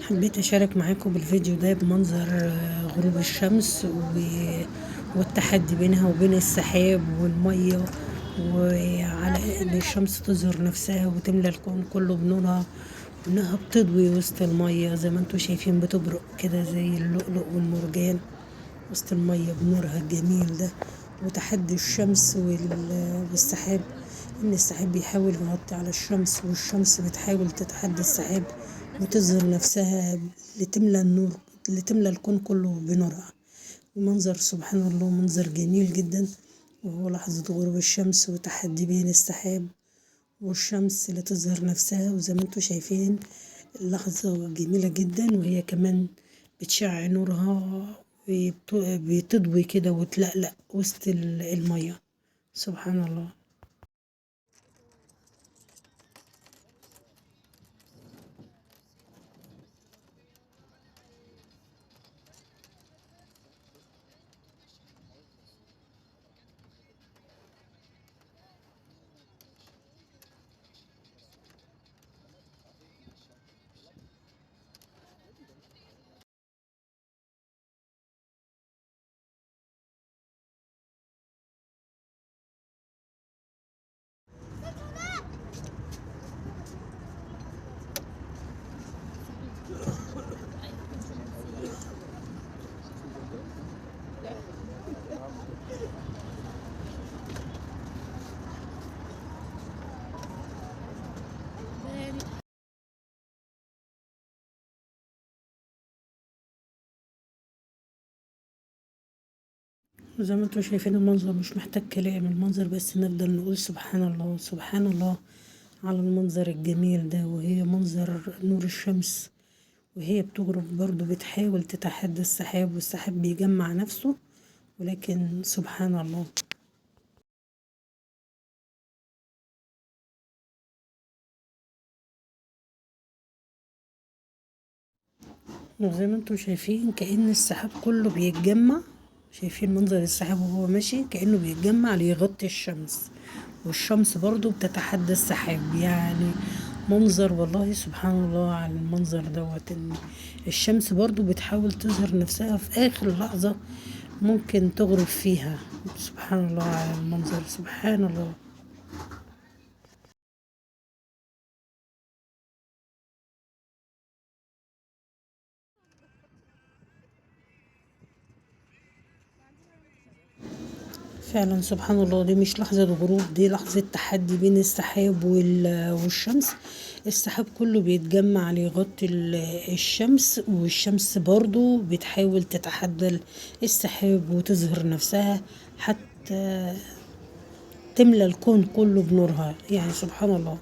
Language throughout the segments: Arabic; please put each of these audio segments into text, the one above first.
حبيت أشارك معاكم بالفيديو ده بمنظر غروب الشمس والتحدي بينها وبين السحاب والمية، وعلى إن الشمس تظهر نفسها وتملى الكون كله بنورها، وإنها بتضوي وسط المية زي ما انتوا شايفين، بتبرق كده زي اللؤلؤ والمرجان وسط المية بنورها الجميل ده. وتحدي الشمس والسحاب، إن السحاب بيحاول يغطي على الشمس، والشمس بتحاول تتحدى السحاب وتظهر نفسها لتملى النور، لتملى الكون كله بنورها. ومنظر سبحان الله، منظر جميل جدا. وهو لحظة غروب الشمس وتحدي بين السحاب والشمس لتظهر نفسها. وزي ما انتوا شايفين اللحظة جميلة جدا، وهي كمان بتشع نورها بتضوي كده وتلقلق وسط المية. سبحان الله. وزي ما انتوا شايفين المنظر مش محتاج كلام، المنظر بس نفضل نقول سبحان الله سبحان الله على المنظر الجميل ده. وهي منظر نور الشمس وهي بتغرب برضو بتحاول تتحدى السحاب، والسحاب بيجمع نفسه، ولكن سبحان الله. وزي ما انتوا شايفين كأن السحاب كله بيتجمع. شايفين منظر السحاب وهو ماشي كأنه بيتجمع ليغطي الشمس، والشمس برضو بتتحدى السحاب. يعني منظر والله سبحان الله على المنظر دوت، ان الشمس برضو بتحاول تظهر نفسها في آخر لحظة ممكن تغرب فيها. سبحان الله على المنظر، سبحان الله. فعلا سبحان الله، دي مش لحظة غروب، دي لحظة تحدي بين السحاب والشمس. السحاب كله بيتجمع ليغطي الشمس، والشمس برضو بتحاول تتحدى السحاب وتظهر نفسها حتى تملى الكون كله بنورها. يعني سبحان الله.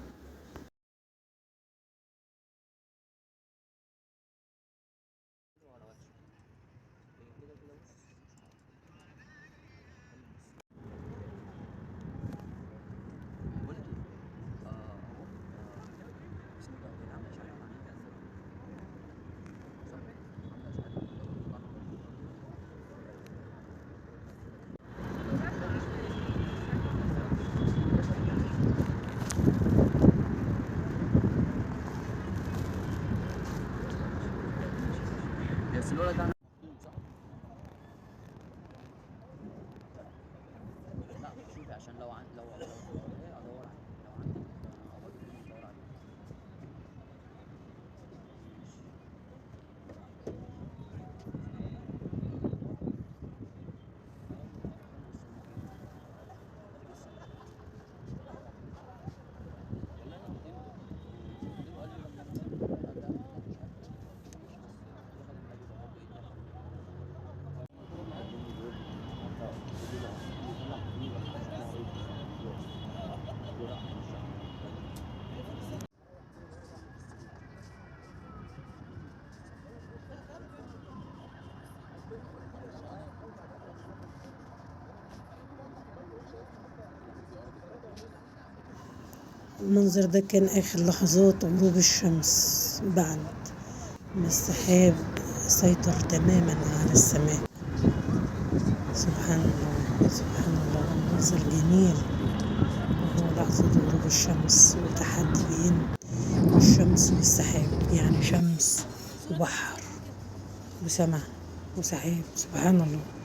بس الولد ده لا شوفي عشان لو ايه ادور عليه لو عندك اول ادور عليه. المنظر ده كان آخر لحظات غروب الشمس بعد ما السحاب سيطر تماما على السماء. سبحان الله سبحان الله، منظر جميل. وهو لحظة غروب الشمس وتحدي بين الشمس والسحاب. يعني شمس وبحر وسماء وسحاب، سبحان الله.